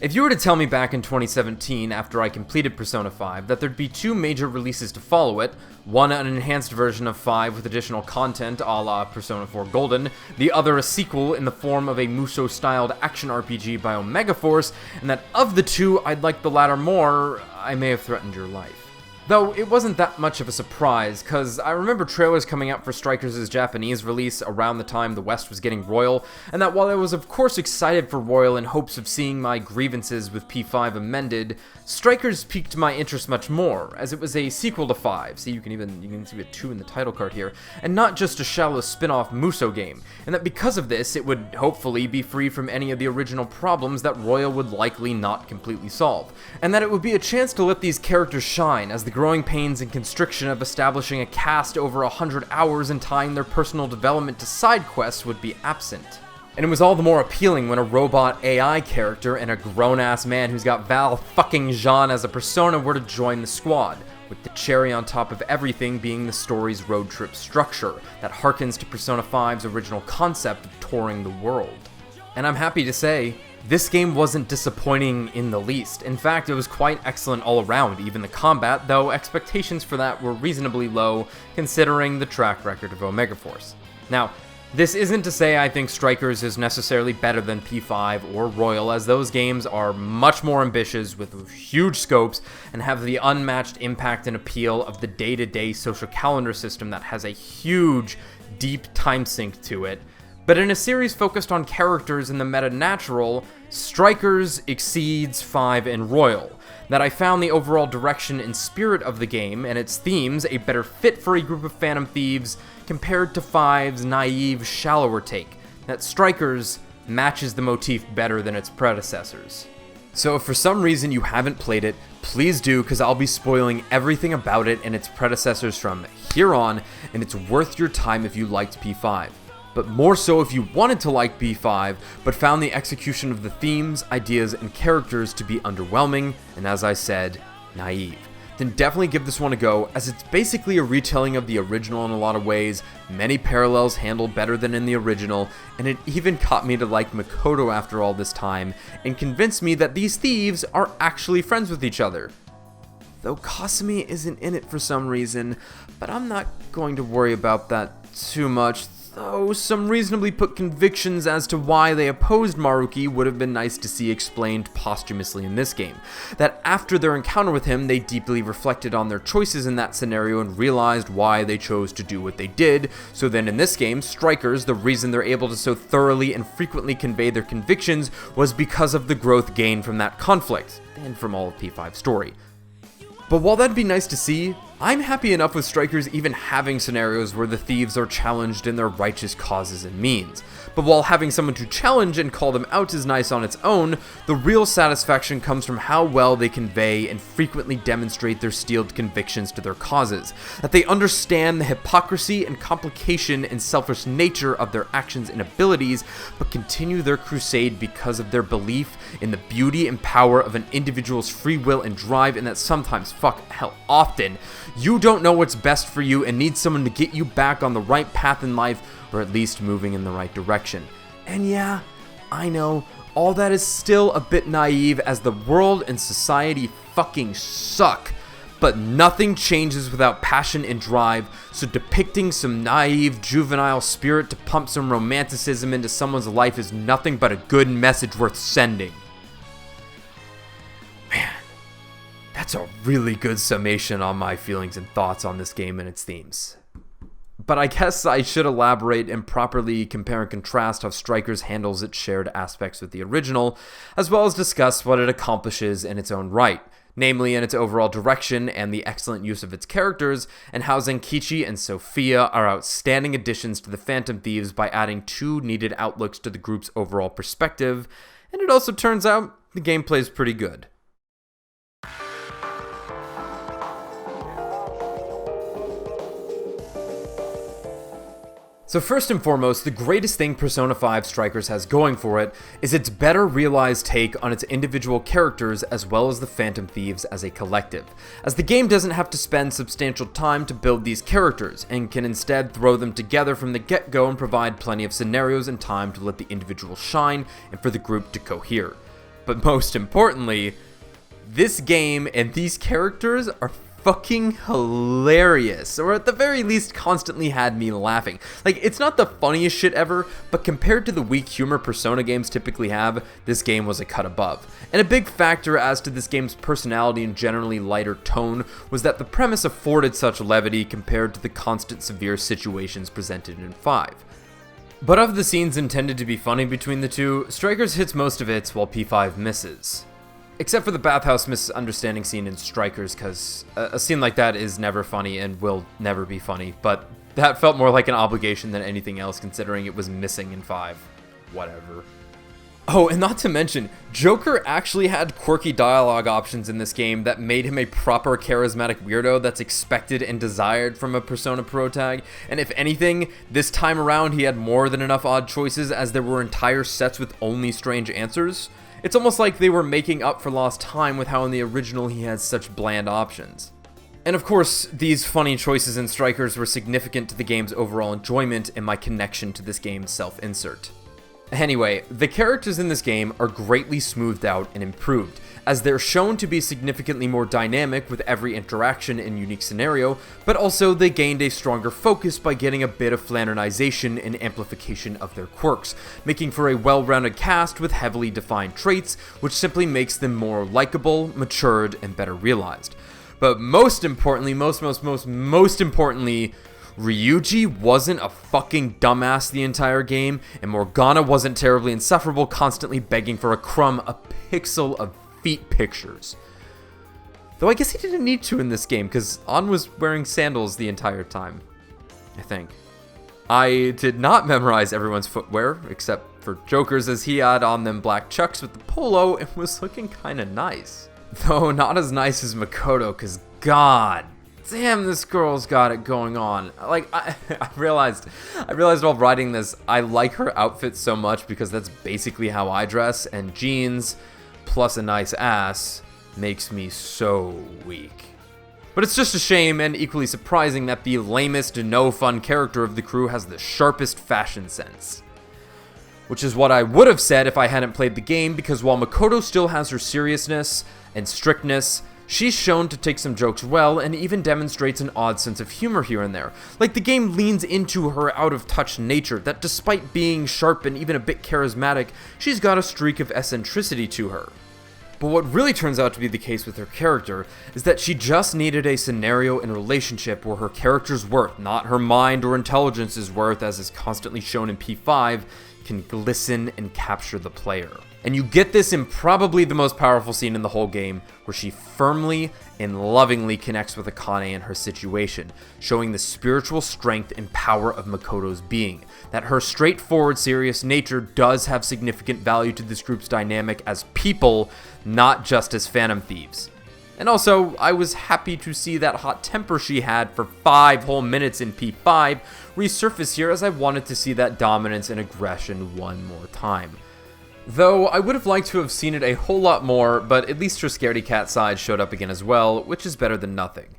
If you were to tell me back in 2017, after I completed Persona 5, that there'd be two major releases to follow it, one an enhanced version of 5 with additional content a la Persona 4 Golden, the other a sequel in the form of a Musou-styled action RPG by Omega Force, and that of the two, I'd like the latter more, I may have threatened your life. Though it wasn't that much of a surprise, cause I remember trailers coming out for Strikers' Japanese release around the time the West was getting Royal, and that while I was of course excited for Royal in hopes of seeing my grievances with P5 amended, Strikers piqued my interest much more, as it was a sequel to 5, see you can see a 2 in the title card here, and not just a shallow spin-off Musou game, and that because of this it would hopefully be free from any of the original problems that Royal would likely not completely solve, and that it would be a chance to let these characters shine as the growing pains and constriction of establishing a cast over 100 hours and tying their personal development to side quests would be absent. And it was all the more appealing when a robot AI character and a grown-ass man who's got Val fucking Jean as a persona were to join the squad, with the cherry on top of everything being the story's road trip structure that harkens to Persona 5's original concept of touring the world. And I'm happy to say, this game wasn't disappointing in the least. In fact, it was quite excellent all around, even the combat, though expectations for that were reasonably low considering the track record of Omega Force. Now, this isn't to say I think Strikers is necessarily better than P5 or Royal, as those games are much more ambitious with huge scopes and have the unmatched impact and appeal of the day-to-day social calendar system that has a huge, deep time sink to it. But in a series focused on characters in the meta-natural, Strikers exceeds 5 and Royal. That I found the overall direction and spirit of the game and its themes a better fit for a group of Phantom Thieves compared to 5's naive, shallower take. That Strikers matches the motif better than its predecessors. So if for some reason you haven't played it, please do, because I'll be spoiling everything about it and its predecessors from here on, and it's worth your time if you liked P5. But more so if you wanted to like B5, but found the execution of the themes, ideas, and characters to be underwhelming, and as I said, naive. Then definitely give this one a go, as it's basically a retelling of the original in a lot of ways, many parallels handled better than in the original, and it even got me to like Makoto after all this time, and convinced me that these thieves are actually friends with each other. Though Kasumi isn't in it for some reason, but I'm not going to worry about that too much, though some reasonably put convictions as to why they opposed Maruki would have been nice to see explained posthumously in this game. That after their encounter with him, they deeply reflected on their choices in that scenario and realized why they chose to do what they did, so then in this game, Strikers, the reason they're able to so thoroughly and frequently convey their convictions was because of the growth gained from that conflict, and from all of P5's story. But while that'd be nice to see, I'm happy enough with Strikers even having scenarios where the thieves are challenged in their righteous causes and means. But while having someone to challenge and call them out is nice on its own, the real satisfaction comes from how well they convey and frequently demonstrate their steeled convictions to their causes. That they understand the hypocrisy and complication and selfish nature of their actions and abilities, but continue their crusade because of their belief in the beauty and power of an individual's free will and drive, and that sometimes, often, you don't know what's best for you and need someone to get you back on the right path in life, or at least moving in the right direction. And yeah, I know, all that is still a bit naive as the world and society fucking suck. But nothing changes without passion and drive, so depicting some naive, juvenile spirit to pump some romanticism into someone's life is nothing but a good message worth sending. Man, that's a really good summation on my feelings and thoughts on this game and its themes. But I guess I should elaborate and properly compare and contrast how Strikers handles its shared aspects with the original, as well as discuss what it accomplishes in its own right, namely in its overall direction and the excellent use of its characters, and how Zenkichi and Sophia are outstanding additions to the Phantom Thieves by adding two needed outlooks to the group's overall perspective, and it also turns out the gameplay is pretty good. So first and foremost, the greatest thing Persona 5 Strikers has going for it is its better realized take on its individual characters as well as the Phantom Thieves as a collective, as the game doesn't have to spend substantial time to build these characters, and can instead throw them together from the get-go and provide plenty of scenarios and time to let the individual shine and for the group to cohere. But most importantly, this game and these characters are fucking hilarious, or at the very least constantly had me laughing. Like, it's not the funniest shit ever, but compared to the weak humor Persona games typically have, this game was a cut above. And a big factor as to this game's personality and generally lighter tone was that the premise afforded such levity compared to the constant severe situations presented in 5. But of the scenes intended to be funny between the two, Strikers hits most of its while P5 misses. Except for the bathhouse misunderstanding scene in Strikers, because a scene like that is never funny and will never be funny, but that felt more like an obligation than anything else considering it was missing in 5. Whatever. Oh, and not to mention, Joker actually had quirky dialogue options in this game that made him a proper charismatic weirdo that's expected and desired from a Persona protag, and if anything, this time around he had more than enough odd choices as there were entire sets with only strange answers. It's almost like they were making up for lost time with how in the original he had such bland options. And of course, these funny choices in Strikers were significant to the game's overall enjoyment and my connection to this game's self-insert. Anyway, the characters in this game are greatly smoothed out and improved, as they're shown to be significantly more dynamic with every interaction and unique scenario, but also they gained a stronger focus by getting a bit of flannerization and amplification of their quirks, making for a well-rounded cast with heavily defined traits, which simply makes them more likable, matured, and better realized. But most importantly, most importantly, Ryuji wasn't a fucking dumbass the entire game, and Morgana wasn't terribly insufferable, constantly begging for a crumb, a pixel of feet pictures. Though I guess he didn't need to in this game, because An was wearing sandals the entire time, I think. I did not memorize everyone's footwear, except for Joker's, as he had on them black chucks with the polo and was looking kinda nice. Though not as nice as Makoto, because god damn, this girl's got it going on. Like, I realized while writing this, I like her outfit so much because that's basically how I dress, and jeans plus a nice ass makes me so weak. But it's just a shame and equally surprising that the lamest, no fun character of the crew has the sharpest fashion sense. Which is what I would have said if I hadn't played the game, because while Makoto still has her seriousness and strictness, she's shown to take some jokes well and even demonstrates an odd sense of humor here and there. Like, the game leans into her out-of-touch nature, that despite being sharp and even a bit charismatic, she's got a streak of eccentricity to her. But what really turns out to be the case with her character is that she just needed a scenario and relationship where her character's worth, not her mind or intelligence's worth as is constantly shown in P5, can glisten and capture the player. And you get this in probably the most powerful scene in the whole game, where she firmly and lovingly connects with Akane and her situation, showing the spiritual strength and power of Makoto's being, that her straightforward, serious nature does have significant value to this group's dynamic as people, not just as phantom thieves. And also, I was happy to see that hot temper she had for 5 whole minutes in P5 resurface here, as I wanted to see that dominance and aggression one more time. Though I would have liked to have seen it a whole lot more, but at least her scaredy cat side showed up again as well, which is better than nothing.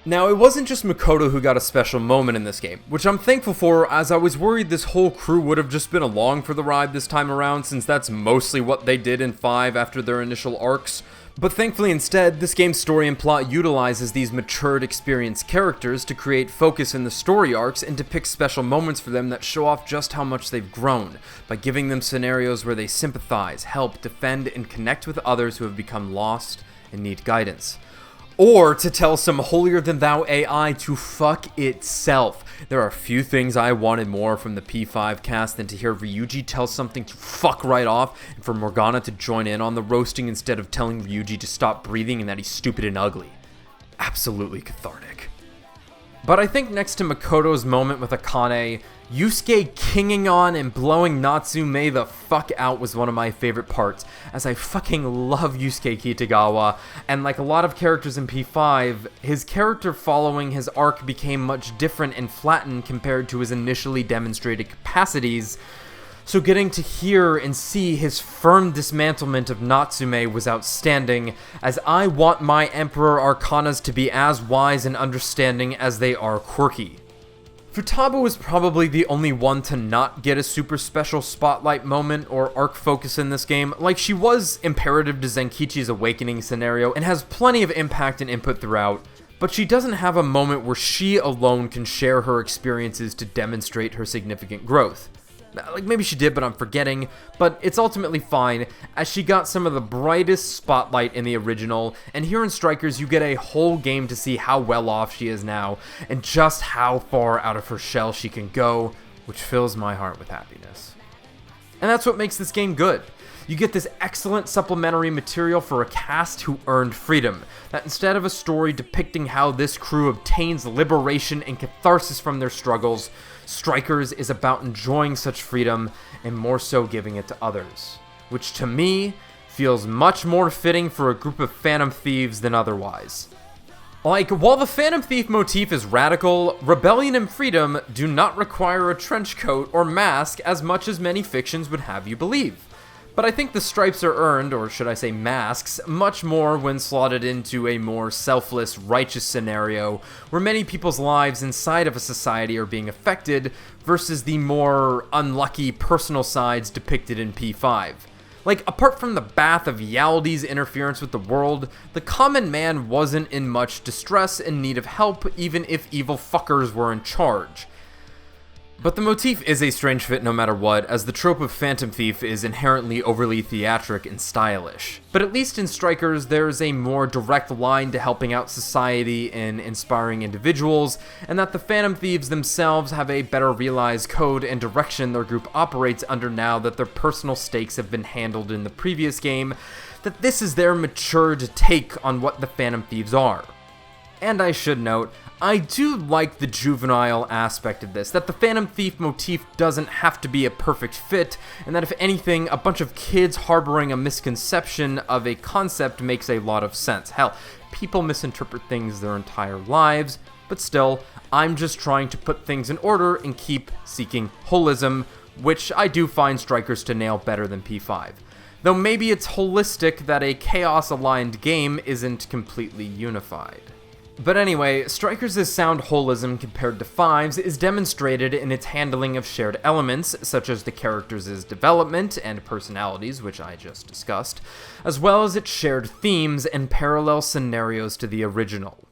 Now, it wasn't just Makoto who got a special moment in this game, which I'm thankful for, as I was worried this whole crew would have just been along for the ride this time around, since that's mostly what they did in 5 after their initial arcs. But thankfully instead, this game's story and plot utilizes these matured, experienced characters to create focus in the story arcs and to pick special moments for them that show off just how much they've grown, by giving them scenarios where they sympathize, help, defend, and connect with others who have become lost and need guidance. Or to tell some holier-than-thou AI to fuck itself. There are few things I wanted more from the P5 cast than to hear Ryuji tell something to fuck right off, and for Morgana to join in on the roasting instead of telling Ryuji to stop breathing and that he's stupid and ugly. Absolutely cathartic. But I think next to Makoto's moment with Akane, Yusuke kinging on and blowing Natsume the fuck out was one of my favorite parts, as I fucking love Yusuke Kitagawa, and like a lot of characters in P5, his character following his arc became much different and flattened compared to his initially demonstrated capacities, so getting to hear and see his firm dismantlement of Natsume was outstanding, as I want my Emperor Arcanas to be as wise and understanding as they are quirky. Futaba was probably the only one to not get a super special spotlight moment or arc focus in this game. Like, she was imperative to Zenkichi's awakening scenario and has plenty of impact and input throughout, but she doesn't have a moment where she alone can share her experiences to demonstrate her significant growth. Like, maybe she did, but I'm forgetting, but it's ultimately fine, as she got some of the brightest spotlight in the original, and here in Strikers you get a whole game to see how well off she is now, and just how far out of her shell she can go, which fills my heart with happiness. And that's what makes this game good. You get this excellent supplementary material for a cast who earned freedom, that instead of a story depicting how this crew obtains liberation and catharsis from their struggles, Strikers is about enjoying such freedom and more so giving it to others, which to me feels much more fitting for a group of Phantom Thieves than otherwise. Like, while the Phantom Thief motif is radical, rebellion and freedom do not require a trench coat or mask as much as many fictions would have you believe. But I think the stripes are earned, or should I say masks, much more when slotted into a more selfless, righteous scenario where many people's lives inside of a society are being affected versus the more unlucky personal sides depicted in P5. Like, apart from the Bath of Yaldi's interference with the world, the common man wasn't in much distress and need of help even if evil fuckers were in charge. But the motif is a strange fit no matter what, as the trope of Phantom Thief is inherently overly theatric and stylish. But at least in Strikers, there's a more direct line to helping out society and inspiring individuals, and that the Phantom Thieves themselves have a better realized code and direction their group operates under now that their personal stakes have been handled in the previous game, that this is their matured take on what the Phantom Thieves are. And I should note, I do like the juvenile aspect of this, that the Phantom Thief motif doesn't have to be a perfect fit, and that if anything, a bunch of kids harboring a misconception of a concept makes a lot of sense. Hell, people misinterpret things their entire lives, but still, I'm just trying to put things in order and keep seeking holism, which I do find Strikers to nail better than P5. Though maybe it's holistic that a chaos-aligned game isn't completely unified. But anyway, Strikers' sound holism compared to 5's is demonstrated in its handling of shared elements, such as the characters' development and personalities, which I just discussed, as well as its shared themes and parallel scenarios to the original.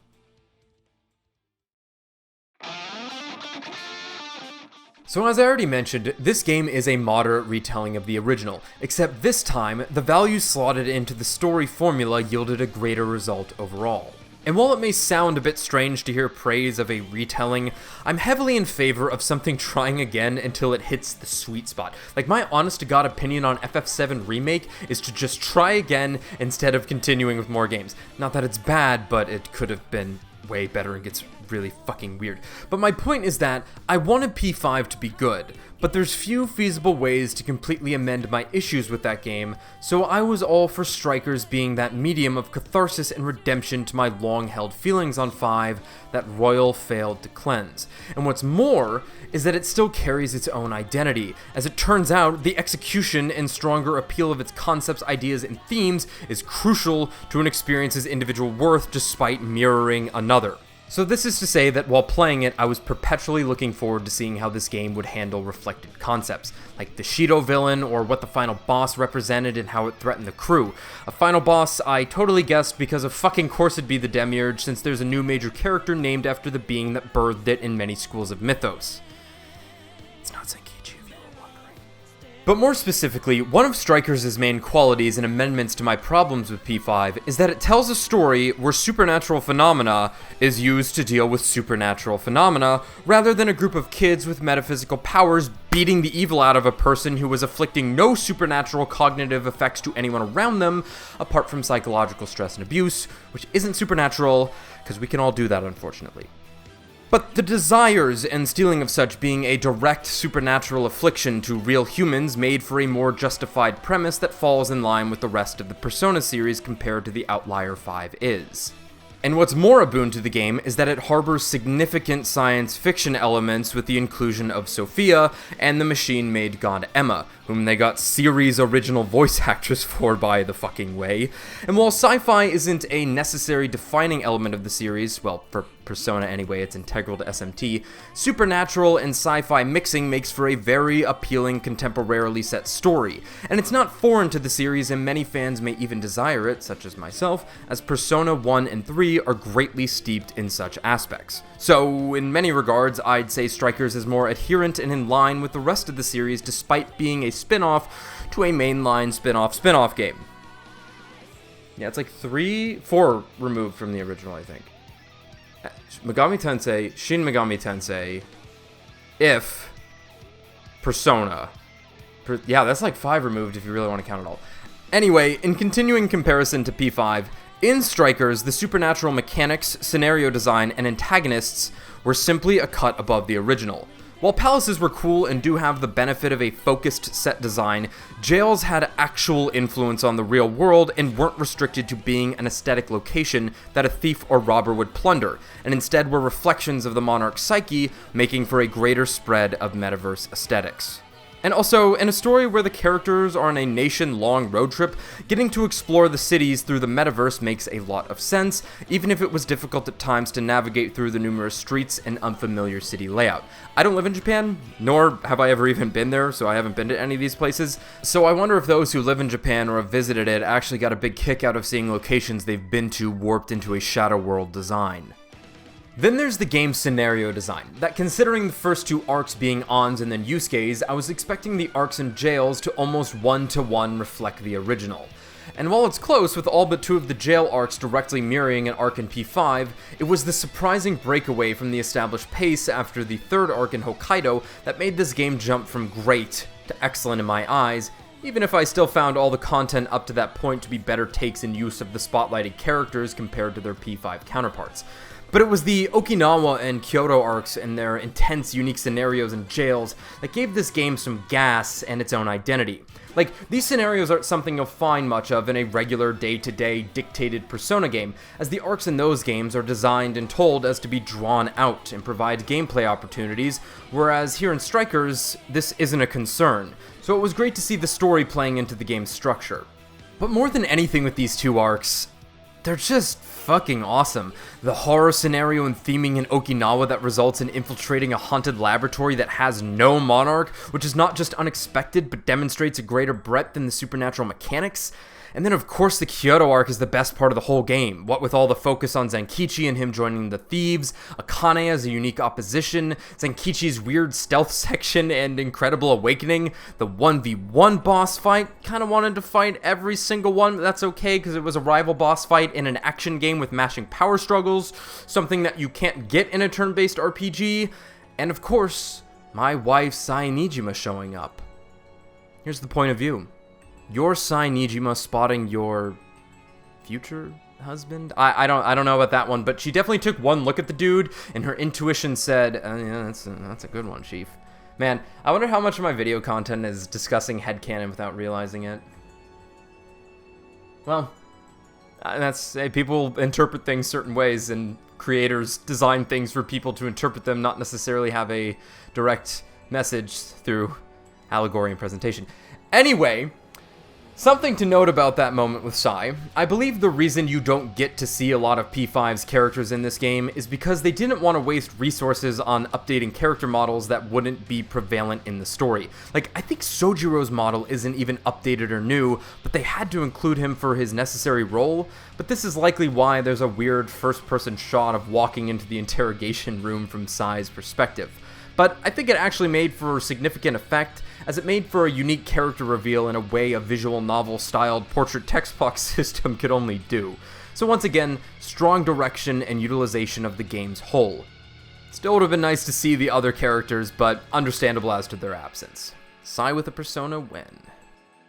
So as I already mentioned, this game is a moderate retelling of the original, except this time, the values slotted into the story formula yielded a greater result overall. And while it may sound a bit strange to hear praise of a retelling, I'm heavily in favor of something trying again until it hits the sweet spot. Like, my honest-to-God opinion on FF7 Remake is to just try again instead of continuing with more games. Not that it's bad, but it could have been way better and gets really fucking weird. But my point is that I wanted P5 to be good, but there's few feasible ways to completely amend my issues with that game, so I was all for Strikers being that medium of catharsis and redemption to my long-held feelings on 5 that Royal failed to cleanse. And what's more is that it still carries its own identity. As it turns out, the execution and stronger appeal of its concepts, ideas, and themes is crucial to an experience's individual worth despite mirroring another. So this is to say that while playing it, I was perpetually looking forward to seeing how this game would handle reflected concepts, like the Shido villain or what the final boss represented and how it threatened the crew. A final boss I totally guessed because of fucking course it'd be the Demiurge, since there's a new major character named after the being that birthed it in many schools of mythos. It's not Zenkichi, if you were wondering. But more specifically, one of Strikers' main qualities and amendments to my problems with P5 is that it tells a story where supernatural phenomena is used to deal with supernatural phenomena, rather than a group of kids with metaphysical powers beating the evil out of a person who was afflicting no supernatural cognitive effects to anyone around them, apart from psychological stress and abuse, which isn't supernatural, because we can all do that, unfortunately. But the desires and stealing of such being a direct supernatural affliction to real humans made for a more justified premise that falls in line with the rest of the Persona series compared to the Outlier 5 is. And what's more a boon to the game is that it harbors significant science fiction elements with the inclusion of Sophia and the machine-made god Emma, whom they got series original voice actress for, by the fucking way. And while sci-fi isn't a necessary defining element of the series, well, for Persona anyway, it's integral to SMT, supernatural and sci-fi mixing makes for a very appealing contemporarily set story, and it's not foreign to the series, and many fans may even desire it, such as myself, as Persona 1 and 3 are greatly steeped in such aspects. So, in many regards, I'd say Strikers is more adherent and in line with the rest of the series despite being a spin-off to a mainline spin-off game. Yeah, it's like 4 removed from the original, I think. Shin Megami Tensei, if Persona. Yeah, that's like 5 removed if you really want to count it all. Anyway, in continuing comparison to P5, in Strikers, the supernatural mechanics, scenario design, and antagonists were simply a cut above the original. While palaces were cool and do have the benefit of a focused set design, jails had actual influence on the real world and weren't restricted to being an aesthetic location that a thief or robber would plunder, and instead were reflections of the monarch's psyche, making for a greater spread of metaverse aesthetics. And also, in a story where the characters are on a nation-long road trip, getting to explore the cities through the metaverse makes a lot of sense, even if it was difficult at times to navigate through the numerous streets and unfamiliar city layout. I don't live in Japan, nor have I ever even been there, so I haven't been to any of these places, so I wonder if those who live in Japan or have visited it actually got a big kick out of seeing locations they've been to warped into a shadow world design. Then there's the game's scenario design, that considering the first 2 arcs being Ons and then Yusuke's, I was expecting the arcs in jails to almost one-to-one reflect the original. And while it's close, with all but 2 of the jail arcs directly mirroring an arc in P5, it was the surprising breakaway from the established pace after the 3rd arc in Hokkaido that made this game jump from great to excellent in my eyes, even if I still found all the content up to that point to be better takes and use of the spotlighted characters compared to their P5 counterparts. But it was the Okinawa and Kyoto arcs and their intense, unique scenarios and jails that gave this game some gas and its own identity. Like, these scenarios aren't something you'll find much of in a regular day-to-day dictated Persona game, as the arcs in those games are designed and told as to be drawn out and provide gameplay opportunities, whereas here in Strikers, this isn't a concern. So it was great to see the story playing into the game's structure. But more than anything with these 2 arcs, they're just fucking awesome. The horror scenario and theming in Okinawa that results in infiltrating a haunted laboratory that has no monarch, which is not just unexpected but demonstrates a greater breadth than the supernatural mechanics. And then of course the Kyoto arc is the best part of the whole game, what with all the focus on Zenkichi and him joining the thieves, Akane as a unique opposition, Zenkichi's weird stealth section and incredible awakening, the 1v1 boss fight, kinda wanted to fight every single one, but that's okay because it was a rival boss fight in an action game with mashing power struggles, something that you can't get in a turn-based RPG, and of course, my wife Sai Nijima showing up. Here's the point of view. Your Sai Nijima spotting your future husband? I don't know about that one, but she definitely took one look at the dude, and her intuition said, yeah, that's a good one, Chief. Man, I wonder how much of my video content is discussing headcanon without realizing it. Well, people interpret things certain ways, and creators design things for people to interpret them, not necessarily have a direct message through allegory and presentation. Anyway, something to note about that moment with Sai, I believe the reason you don't get to see a lot of P5's characters in this game is because they didn't want to waste resources on updating character models that wouldn't be prevalent in the story. Like, I think Sojiro's model isn't even updated or new, but they had to include him for his necessary role, but this is likely why there's a weird first-person shot of walking into the interrogation room from Sai's perspective. But I think it actually made for significant effect, as it made for a unique character reveal in a way a visual novel-styled portrait text box system could only do. So once again, strong direction and utilization of the game's whole. Still would have been nice to see the other characters, but understandable as to their absence. Sai with a Persona win.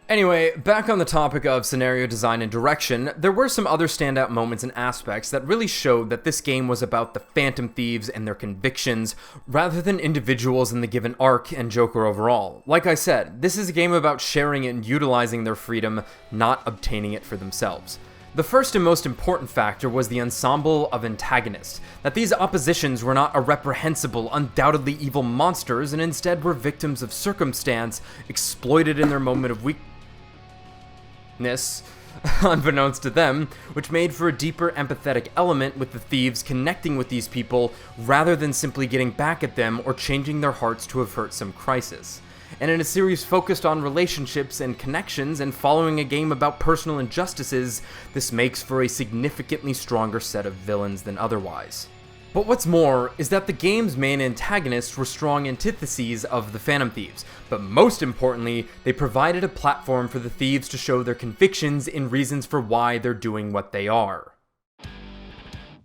Anyway, back on the topic of scenario design and direction, there were some other standout moments and aspects that really showed that this game was about the Phantom Thieves and their convictions, rather than individuals in the given arc and Joker overall. Like I said, this is a game about sharing and utilizing their freedom, not obtaining it for themselves. The first and most important factor was the ensemble of antagonists, that these oppositions were not irreprehensible, undoubtedly evil monsters, and instead were victims of circumstance, exploited in their moment of weakness. unbeknownst to them, which made for a deeper empathetic element with the thieves connecting with these people rather than simply getting back at them or changing their hearts to avert some crisis. And in a series focused on relationships and connections and following a game about personal injustices, this makes for a significantly stronger set of villains than otherwise. But what's more is that the game's main antagonists were strong antitheses of the Phantom Thieves, but most importantly, they provided a platform for the thieves to show their convictions and reasons for why they're doing what they are.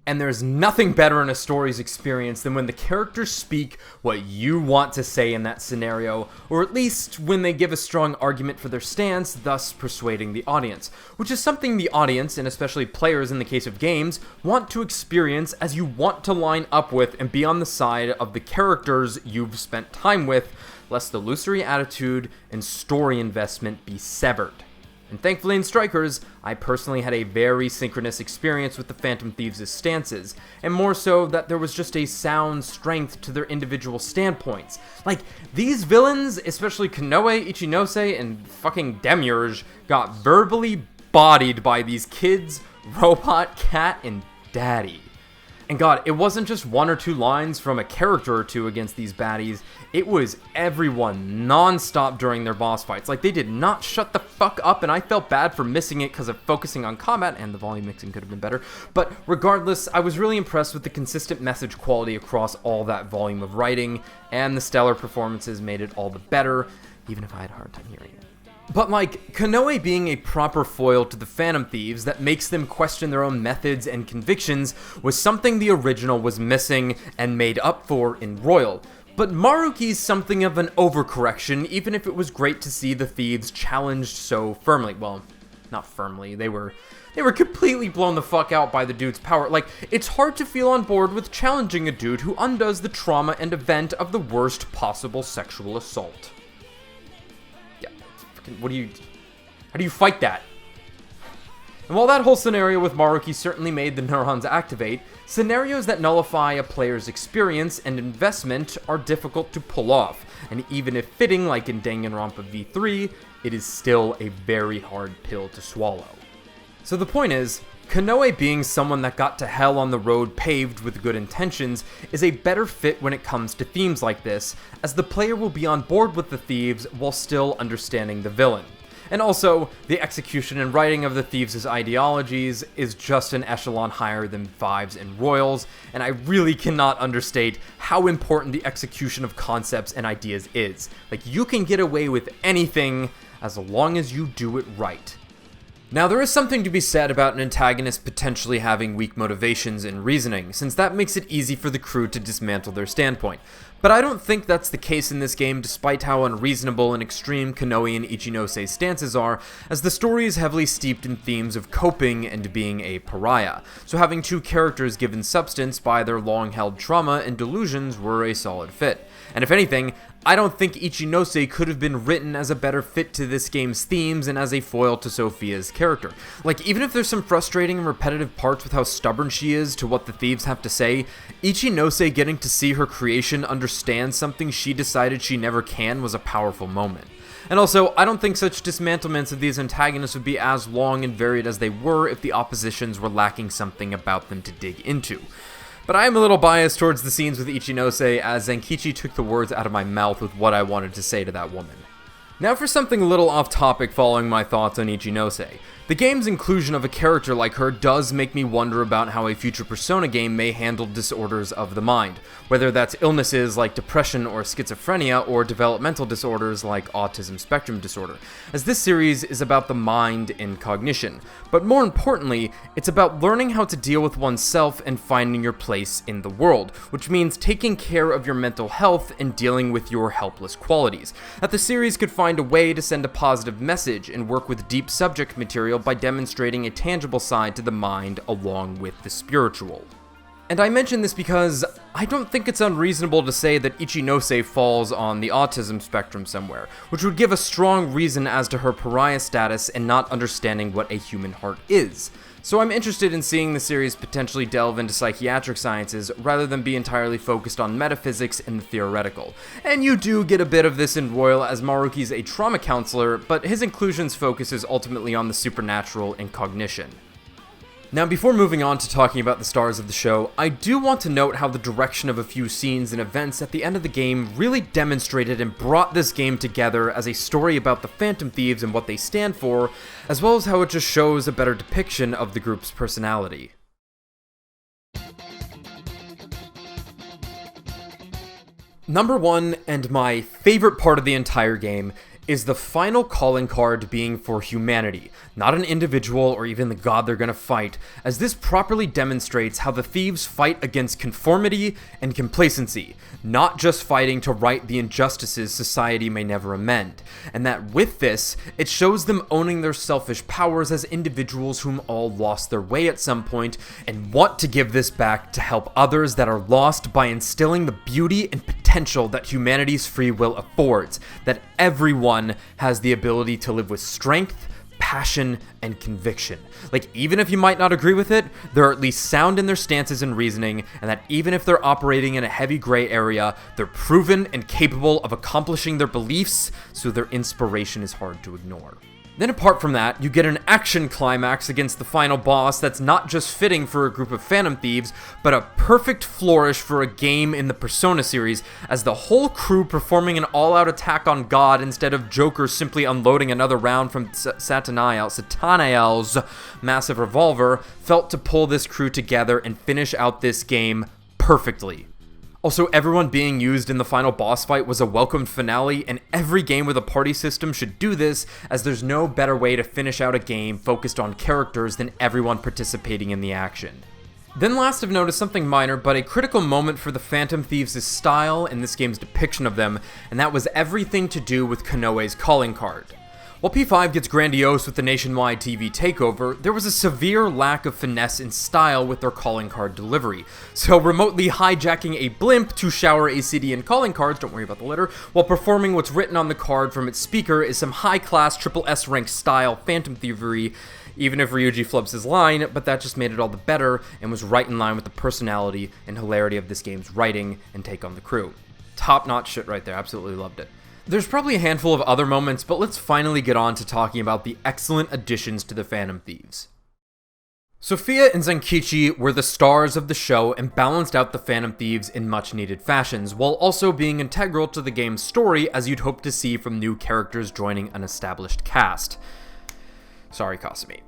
And there's nothing better in a story's experience than when the characters speak what you want to say in that scenario, or at least when they give a strong argument for their stance, thus persuading the audience, which is something the audience, and especially players in the case of games, want to experience as you want to line up with and be on the side of the characters you've spent time with, lest the illusory attitude and story investment be severed. And thankfully in Strikers, I personally had a very synchronous experience with the Phantom Thieves' stances, and more so that there was just a sound strength to their individual standpoints. Like, these villains, especially Konoe, Ichinose, and fucking Demiurge, got verbally bodied by these kids, Robot, Cat, and Daddy. And god, it wasn't just one or two lines from a character or two against these baddies, it was everyone non-stop during their boss fights. Like, they did not shut the fuck up, and I felt bad for missing it because of focusing on combat, and the volume mixing could have been better. But regardless, I was really impressed with the consistent message quality across all that volume of writing, and the stellar performances made it all the better, even if I had a hard time hearing it. But like, Konoe being a proper foil to the Phantom Thieves that makes them question their own methods and convictions was something the original was missing and made up for in Royal. But Maruki's something of an overcorrection, even if it was great to see the thieves challenged so firmly. Well, not firmly, they were completely blown the fuck out by the dude's power. Like, it's hard to feel on board with challenging a dude who undoes the trauma and event of the worst possible sexual assault. How do you fight that? And while that whole scenario with Maruki certainly made the neurons activate, scenarios that nullify a player's experience and investment are difficult to pull off, and even if fitting like in Danganronpa V3, it is still a very hard pill to swallow. So the point is, Konoe being someone that got to hell on the road paved with good intentions is a better fit when it comes to themes like this, as the player will be on board with the thieves while still understanding the villain. And also, the execution and writing of the thieves' ideologies is just an echelon higher than Fives and Royals, and I really cannot understate how important the execution of concepts and ideas is. Like, you can get away with anything as long as you do it right. Now, there is something to be said about an antagonist potentially having weak motivations and reasoning, since that makes it easy for the crew to dismantle their standpoint. But I don't think that's the case in this game, despite how unreasonable and extreme Konoe and Ichinose stances are, as the story is heavily steeped in themes of coping and being a pariah, so having two characters given substance by their long-held trauma and delusions were a solid fit. And if anything, I don't think Ichinose could have been written as a better fit to this game's themes and as a foil to Sophia's character. Like, even if there's some frustrating and repetitive parts with how stubborn she is to what the thieves have to say, Ichinose getting to see her creation understand something she decided she never can was a powerful moment. And also, I don't think such dismantlements of these antagonists would be as long and varied as they were if the oppositions were lacking something about them to dig into. But I am a little biased towards the scenes with Ichinose, as Zenkichi took the words out of my mouth with what I wanted to say to that woman. Now for something a little off topic following my thoughts on Ichinose. The game's inclusion of a character like her does make me wonder about how a future Persona game may handle disorders of the mind, whether that's illnesses like depression or schizophrenia, or developmental disorders like autism spectrum disorder, as this series is about the mind and cognition. But more importantly, it's about learning how to deal with oneself and finding your place in the world, which means taking care of your mental health and dealing with your helpless qualities. That the series could find a way to send a positive message and work with deep subject material by demonstrating a tangible side to the mind along with the spiritual. And I mention this because I don't think it's unreasonable to say that Ichinose falls on the autism spectrum somewhere, which would give a strong reason as to her pariah status and not understanding what a human heart is. So I'm interested in seeing the series potentially delve into psychiatric sciences rather than be entirely focused on metaphysics and the theoretical. And you do get a bit of this in Royal, as Maruki's a trauma counselor, but his inclusion's focus is ultimately on the supernatural and cognition. Now, before moving on to talking about the stars of the show, I do want to note how the direction of a few scenes and events at the end of the game really demonstrated and brought this game together as a story about the Phantom Thieves and what they stand for, as well as how it just shows a better depiction of the group's personality. Number 1, and my favorite part of the entire game, is the final calling card being for humanity, not an individual or even the god they're gonna fight, as this properly demonstrates how the thieves fight against conformity and complacency, not just fighting to right the injustices society may never amend, and that with this, it shows them owning their selfish powers as individuals whom all lost their way at some point, and want to give this back to help others that are lost by instilling the beauty and potential that humanity's free will affords, that everyone has the ability to live with strength, passion, and conviction. Like, even if you might not agree with it, they're at least sound in their stances and reasoning, and that even if they're operating in a heavy gray area, they're proven and capable of accomplishing their beliefs, so their inspiration is hard to ignore. Then apart from that, you get an action climax against the final boss that's not just fitting for a group of Phantom Thieves, but a perfect flourish for a game in the Persona series, as the whole crew performing an all-out attack on God instead of Joker simply unloading another round from Satanael's massive revolver, felt to pull this crew together and finish out this game perfectly. Also, everyone being used in the final boss fight was a welcomed finale, and every game with a party system should do this, as there's no better way to finish out a game focused on characters than everyone participating in the action. Then last of note is something minor, but a critical moment for the Phantom Thieves' style and this game's depiction of them, and that was everything to do with Konoe's calling card. While P5 gets grandiose with the nationwide TV takeover, there was a severe lack of finesse and style with their calling card delivery. So remotely hijacking a blimp to shower a CD and calling cards, don't worry about the litter, while performing what's written on the card from its speaker is some high-class triple S rank style Phantom Thievery, even if Ryuji flubs his line, but that just made it all the better and was right in line with the personality and hilarity of this game's writing and take on the crew. Top-notch shit right there, absolutely loved it. There's probably a handful of other moments, but let's finally get on to talking about the excellent additions to the Phantom Thieves. Sophia and Zenkichi were the stars of the show and balanced out the Phantom Thieves in much-needed fashions, while also being integral to the game's story as you'd hope to see from new characters joining an established cast. Sorry, Kasumi.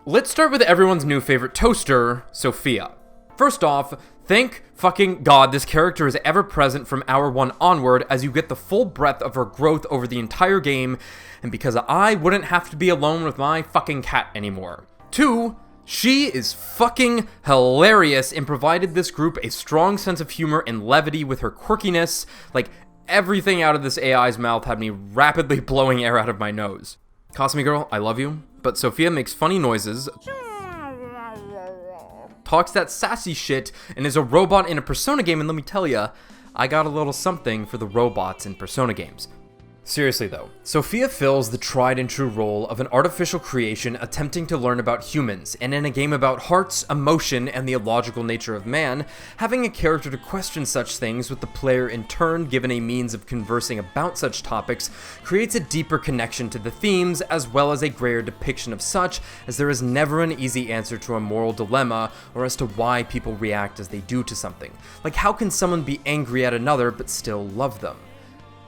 Let's start with everyone's new favorite toaster, Sophia. First off, thank fucking God this character is ever present from hour 1 onward, as you get the full breadth of her growth over the entire game, and because I wouldn't have to be alone with my fucking cat anymore. 2, she is fucking hilarious and provided this group a strong sense of humor and levity with her quirkiness. Like, everything out of this AI's mouth had me rapidly blowing air out of my nose. Kasumi girl, I love you, but Sophia makes funny noises, talks that sassy shit, and is a robot in a Persona game, and let me tell ya, I got a little something for the robots in Persona games. Seriously though, Sophia fills the tried and true role of an artificial creation attempting to learn about humans, and in a game about hearts, emotion, and the illogical nature of man, having a character to question such things with the player in turn given a means of conversing about such topics creates a deeper connection to the themes, as well as a grayer depiction of such, as there is never an easy answer to a moral dilemma or as to why people react as they do to something. Like, how can someone be angry at another but still love them?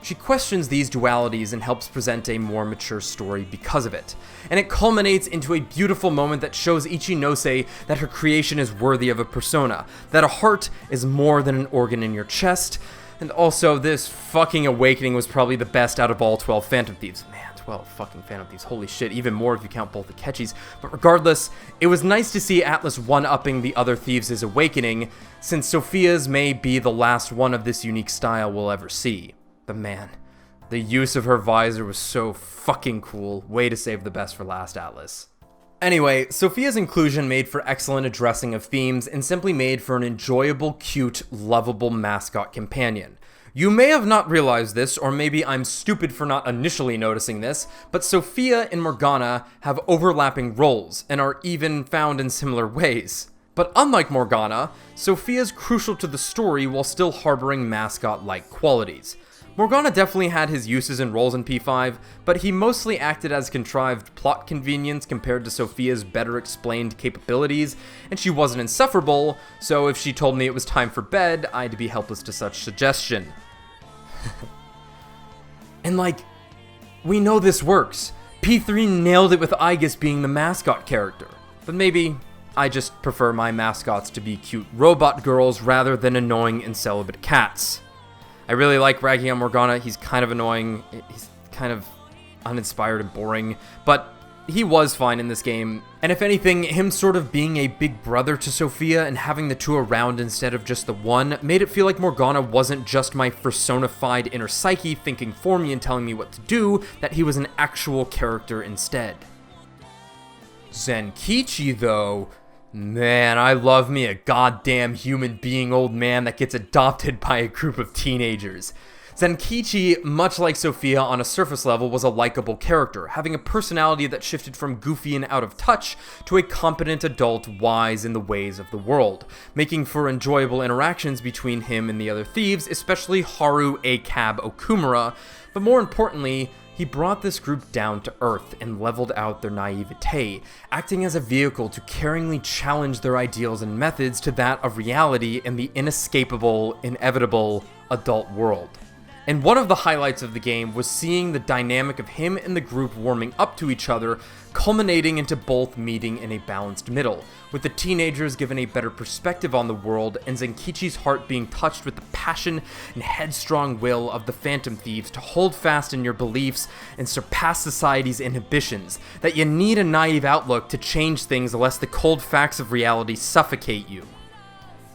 She questions these dualities and helps present a more mature story because of it. And it culminates into a beautiful moment that shows Ichinose that her creation is worthy of a persona, that a heart is more than an organ in your chest, and also this fucking awakening was probably the best out of all 12 Phantom Thieves. Man, 12 fucking Phantom Thieves, holy shit, even more if you count both the Ketchis. But regardless, it was nice to see Atlas one-upping the other Thieves' awakening, since Sophia's may be the last one of this unique style we'll ever see. But man, the use of her visor was so fucking cool. Way to save the best for last, Atlas. Anyway, Sophia's inclusion made for excellent addressing of themes and simply made for an enjoyable, cute, lovable mascot companion. You may have not realized this, or maybe I'm stupid for not initially noticing this, but Sophia and Morgana have overlapping roles, and are even found in similar ways. But unlike Morgana, Sophia's crucial to the story while still harboring mascot-like qualities. Morgana definitely had his uses and roles in P5, but he mostly acted as contrived plot convenience compared to Sophia's better explained capabilities, and she wasn't insufferable, so if she told me it was time for bed, I'd be helpless to such suggestion. And we know this works. P3 nailed it with Aegis being the mascot character, but maybe I just prefer my mascots to be cute robot girls rather than annoying and celibate cats. I really like ragging on Morgana. He's kind of annoying, he's kind of uninspired and boring, but he was fine in this game. And if anything, him sort of being a big brother to Sophia and having the two around instead of just the one made it feel like Morgana wasn't just my personified inner psyche thinking for me and telling me what to do, that he was an actual character instead. Zenkichi, though, man, I love me a goddamn human being old man that gets adopted by a group of teenagers. Zenkichi, much like Sophia on a surface level, was a likable character, having a personality that shifted from goofy and out of touch to a competent adult wise in the ways of the world, making for enjoyable interactions between him and the other thieves, especially Haru, Acab, Okumura, but more importantly, he brought this group down to earth and leveled out their naivete, acting as a vehicle to caringly challenge their ideals and methods to that of reality in the inescapable, inevitable adult world. And one of the highlights of the game was seeing the dynamic of him and the group warming up to each other, culminating into both meeting in a balanced middle, with the teenagers given a better perspective on the world and Zenkichi's heart being touched with the passion and headstrong will of the Phantom Thieves to hold fast in your beliefs and surpass society's inhibitions, that you need a naive outlook to change things lest the cold facts of reality suffocate you.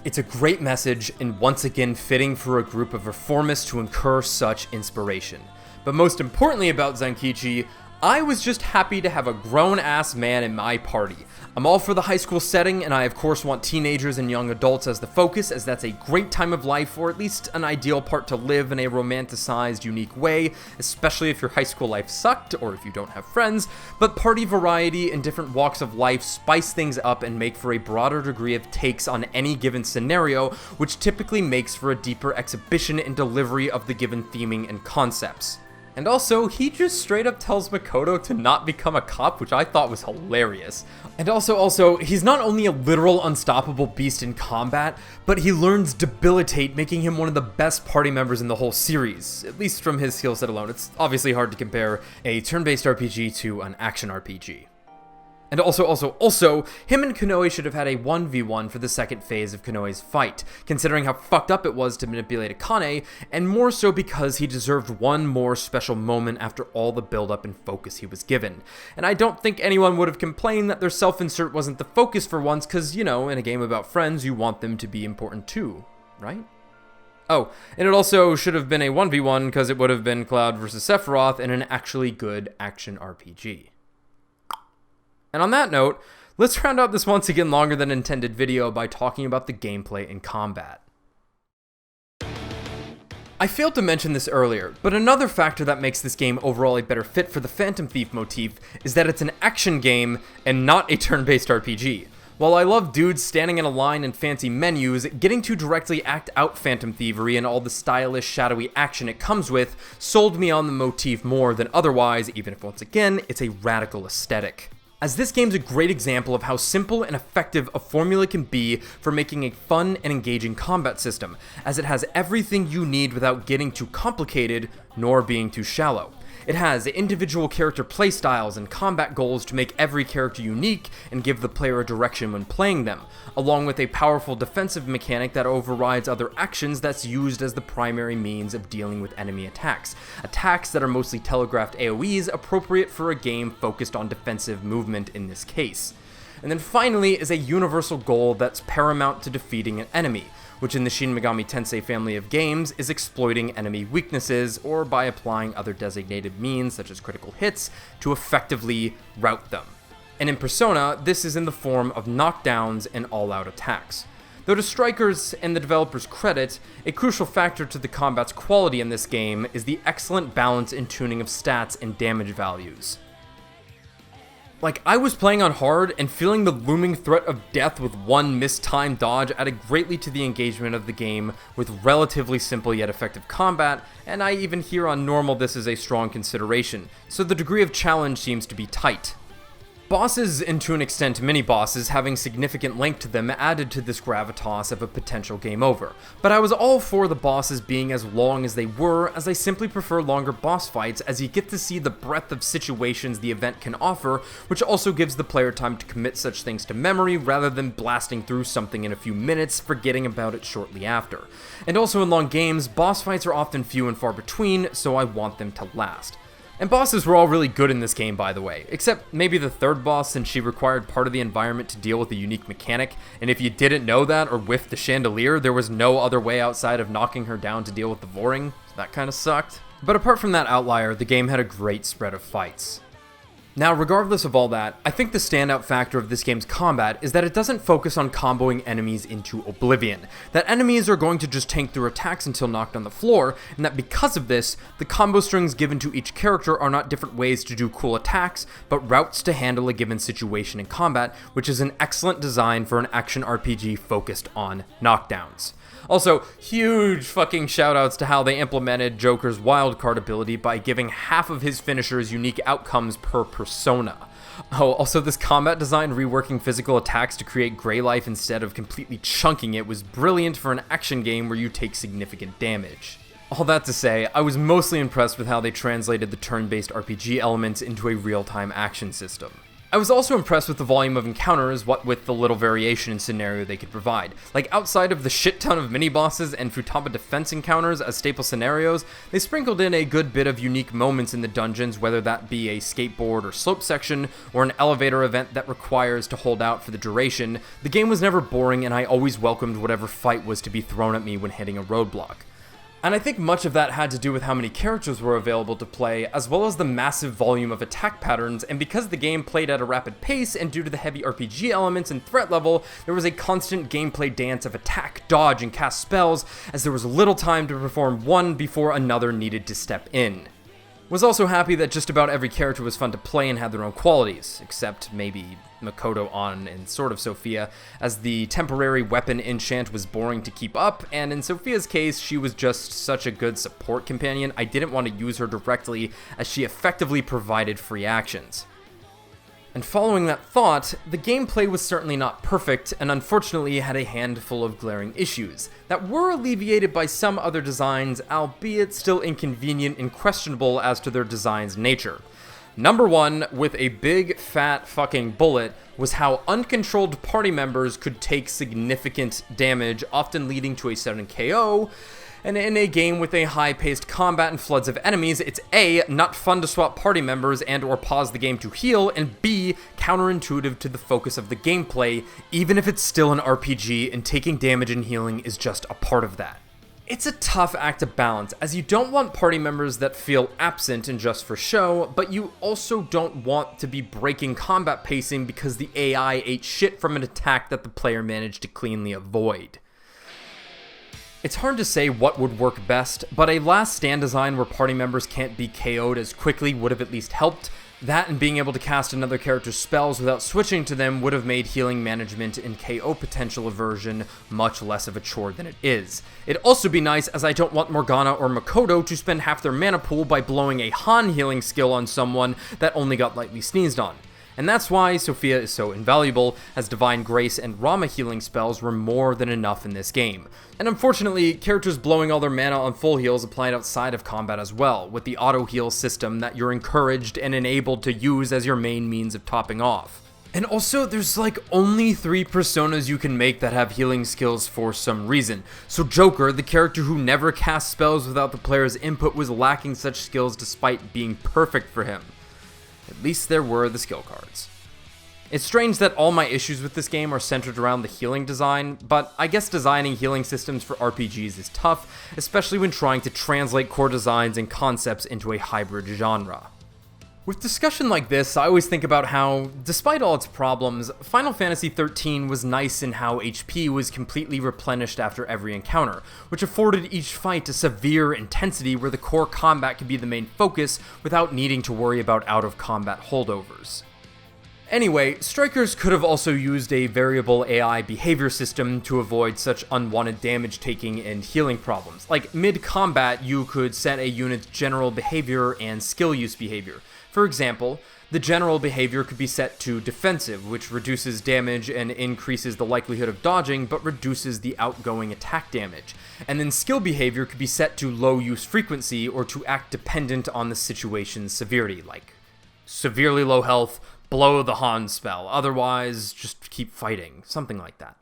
It's a great message, and once again fitting for a group of reformists to incur such inspiration. But most importantly about Zenkichi, I was just happy to have a grown-ass man in my party. I'm all for the high school setting, and I of course want teenagers and young adults as the focus, as that's a great time of life, or at least an ideal part to live in a romanticized, unique way, especially if your high school life sucked, or if you don't have friends, but party variety and different walks of life spice things up and make for a broader degree of takes on any given scenario, which typically makes for a deeper exhibition and delivery of the given theming and concepts. And also, he just straight up tells Makoto to not become a cop, which I thought was hilarious. And also, he's not only a literal unstoppable beast in combat, but he learns Debilitate, making him one of the best party members in the whole series, at least from his skill set alone. It's obviously hard to compare a turn-based RPG to an action RPG. And also, him and Konoe should have had a 1v1 for the second phase of Konoe's fight, considering how fucked up it was to manipulate Akane, and more so because he deserved one more special moment after all the build-up and focus he was given. And I don't think anyone would have complained that their self-insert wasn't the focus for once, cause, you know, in a game about friends, you want them to be important too, right? Oh, and it also should have been a 1v1, because it would have been Cloud versus Sephiroth in an actually good action RPG. And on that note, let's round out this once again longer than intended video by talking about the gameplay and combat. I failed to mention this earlier, but another factor that makes this game overall a better fit for the Phantom Thief motif is that it's an action game and not a turn-based RPG. While I love dudes standing in a line and fancy menus, getting to directly act out Phantom Thievery and all the stylish, shadowy action it comes with sold me on the motif more than otherwise, even if once again, it's a radical aesthetic. As this game's a great example of how simple and effective a formula can be for making a fun and engaging combat system, as it has everything you need without getting too complicated, nor being too shallow. It has individual character playstyles and combat goals to make every character unique and give the player a direction when playing them, along with a powerful defensive mechanic that overrides other actions that's used as the primary means of dealing with enemy attacks. Attacks that are mostly telegraphed AoEs appropriate for a game focused on defensive movement in this case. And then finally is a universal goal that's paramount to defeating an enemy, which in the Shin Megami Tensei family of games is exploiting enemy weaknesses or by applying other designated means such as critical hits to effectively rout them. And in Persona, this is in the form of knockdowns and all-out attacks. Though to strikers and the developers' credit, a crucial factor to the combat's quality in this game is the excellent balance and tuning of stats and damage values. Like, I was playing on hard, and feeling the looming threat of death with one mistimed dodge added greatly to the engagement of the game with relatively simple yet effective combat, and I even hear on normal this is a strong consideration, so the degree of challenge seems to be tight. Bosses, and to an extent mini-bosses, having significant length to them added to this gravitas of a potential game over, but I was all for the bosses being as long as they were, as I simply prefer longer boss fights as you get to see the breadth of situations the event can offer, which also gives the player time to commit such things to memory rather than blasting through something in a few minutes, forgetting about it shortly after. And also in long games, boss fights are often few and far between, so I want them to last. And bosses were all really good in this game, by the way, except maybe the third boss, since she required part of the environment to deal with a unique mechanic, and if you didn't know that or whiffed the chandelier, there was no other way outside of knocking her down to deal with the Voring, so that kinda sucked. But apart from that outlier, the game had a great spread of fights. Now, regardless of all that, I think the standout factor of this game's combat is that it doesn't focus on comboing enemies into oblivion, that enemies are going to just tank through attacks until knocked on the floor, and that because of this, the combo strings given to each character are not different ways to do cool attacks, but routes to handle a given situation in combat, which is an excellent design for an action RPG focused on knockdowns. Also, huge fucking shoutouts to how they implemented Joker's wildcard ability by giving half of his finishers unique outcomes per persona. Oh, also this combat design reworking physical attacks to create gray life instead of completely chunking it was brilliant for an action game where you take significant damage. All that to say, I was mostly impressed with how they translated the turn-based RPG elements into a real-time action system. I was also impressed with the volume of encounters, what with the little variation in scenario they could provide. Like, outside of the shit ton of mini-bosses and Futaba defense encounters as staple scenarios, they sprinkled in a good bit of unique moments in the dungeons, whether that be a skateboard or slope section, or an elevator event that requires to hold out for the duration. The game was never boring, and I always welcomed whatever fight was to be thrown at me when hitting a roadblock. And I think much of that had to do with how many characters were available to play, as well as the massive volume of attack patterns, and because the game played at a rapid pace and due to the heavy RPG elements and threat level, there was a constant gameplay dance of attack, dodge, and cast spells, as there was little time to perform one before another needed to step in. Was also happy that just about every character was fun to play and had their own qualities, except maybe Makoto, Ann, and sort of Sophia, as the temporary weapon enchant was boring to keep up, and in Sophia's case, she was just such a good support companion, I didn't want to use her directly, as she effectively provided free actions. And following that thought, the gameplay was certainly not perfect, and unfortunately had a handful of glaring issues, that were alleviated by some other designs, albeit still inconvenient and questionable as to their design's nature. Number one, with a big fat fucking bullet, was how uncontrolled party members could take significant damage, often leading to a sudden KO, and in a game with a high-paced combat and floods of enemies, it's A, not fun to swap party members and or pause the game to heal, and B, counterintuitive to the focus of the gameplay, even if it's still an RPG and taking damage and healing is just a part of that. It's a tough act to balance, as you don't want party members that feel absent and just for show, but you also don't want to be breaking combat pacing because the AI ate shit from an attack that the player managed to cleanly avoid. It's hard to say what would work best, but a last stand design where party members can't be KO'd as quickly would have at least helped. That and being able to cast another character's spells without switching to them would have made healing management and KO potential aversion much less of a chore than it is. It'd also be nice, as I don't want Morgana or Makoto to spend half their mana pool by blowing a Han healing skill on someone that only got lightly sneezed on. And that's why Sophia is so invaluable, as Divine Grace and Rama healing spells were more than enough in this game. And unfortunately, characters blowing all their mana on full heals applied outside of combat as well, with the auto heal system that you're encouraged and enabled to use as your main means of topping off. And also, there's like only 3 personas you can make that have healing skills for some reason. So Joker, the character who never casts spells without the player's input, was lacking such skills despite being perfect for him. At least there were the skill cards. It's strange that all my issues with this game are centered around the healing design, but I guess designing healing systems for RPGs is tough, especially when trying to translate core designs and concepts into a hybrid genre. With discussion like this, I always think about how, despite all its problems, Final Fantasy XIII was nice in how HP was completely replenished after every encounter, which afforded each fight a severe intensity where the core combat could be the main focus without needing to worry about out-of-combat holdovers. Anyway, Strikers could have also used a variable AI behavior system to avoid such unwanted damage taking and healing problems. Like, mid-combat, you could set a unit's general behavior and skill use behavior. For example, the general behavior could be set to defensive, which reduces damage and increases the likelihood of dodging, but reduces the outgoing attack damage. And then skill behavior could be set to low use frequency or to act dependent on the situation's severity, like severely low health, blow the Han spell, otherwise just keep fighting, something like that.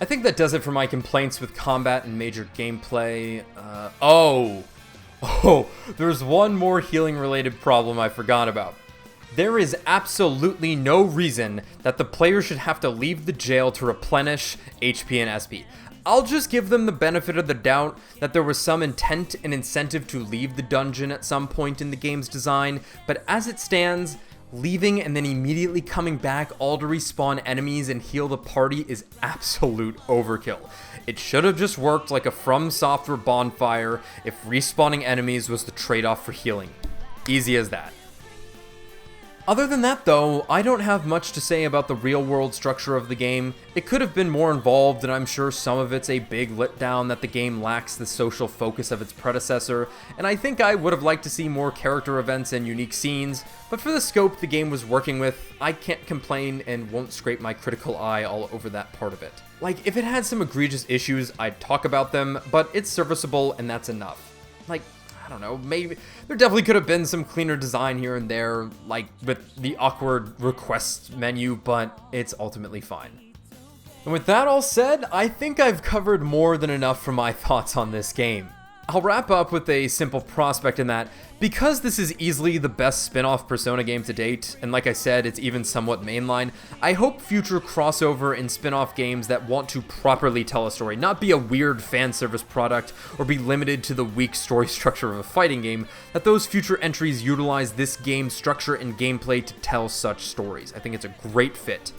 I think that does it for my complaints with combat and major gameplay. There's one more healing related problem I forgot about. There is absolutely no reason that the player should have to leave the jail to replenish HP and SP. I'll just give them the benefit of the doubt that there was some intent and incentive to leave the dungeon at some point in the game's design, but as it stands, leaving and then immediately coming back all to respawn enemies and heal the party is absolute overkill. It should have just worked like a From Software bonfire if respawning enemies was the trade-off for healing. Easy as that. Other than that though, I don't have much to say about the real-world structure of the game. It could have been more involved, and I'm sure some of it's a big letdown that the game lacks the social focus of its predecessor, and I think I would have liked to see more character events and unique scenes, but for the scope the game was working with, I can't complain and won't scrape my critical eye all over that part of it. Like, if it had some egregious issues, I'd talk about them, but it's serviceable and that's enough. Like, I don't know, maybe there definitely could have been some cleaner design here and there, like with the awkward request menu, but it's ultimately fine. And with that all said, I think I've covered more than enough for my thoughts on this game. I'll wrap up with a simple prospect in that, because this is easily the best spin-off Persona game to date, and like I said, it's even somewhat mainline, I hope future crossover and spin-off games that want to properly tell a story, not be a weird fan service product, or be limited to the weak story structure of a fighting game, that those future entries utilize this game's structure and gameplay to tell such stories. I think it's a great fit.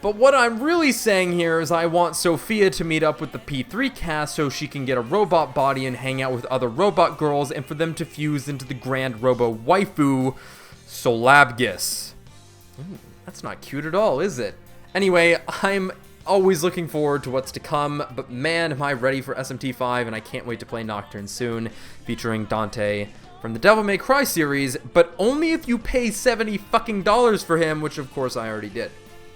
But what I'm really saying here is I want Sophia to meet up with the P3 cast so she can get a robot body and hang out with other robot girls, and for them to fuse into the grand robo waifu, Solabgis. That's not cute at all, is it? Anyway, I'm always looking forward to what's to come, but man, am I ready for SMT5, and I can't wait to play Nocturne soon, featuring Dante from the Devil May Cry series, but only if you pay $70 fucking for him, which of course I already did.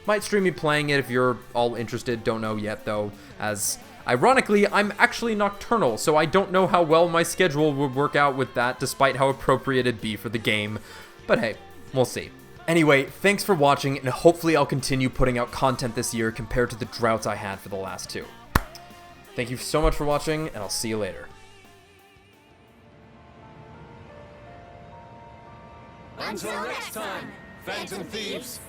Might stream me playing it if you're all interested, don't know yet though, as ironically, I'm actually nocturnal, so I don't know how well my schedule would work out with that despite how appropriate it'd be for the game, but hey, we'll see. Anyway, thanks for watching, and hopefully I'll continue putting out content this year compared to the droughts I had for the last two. Thank you so much for watching, and I'll see you later. Until next time, Phantom Thieves!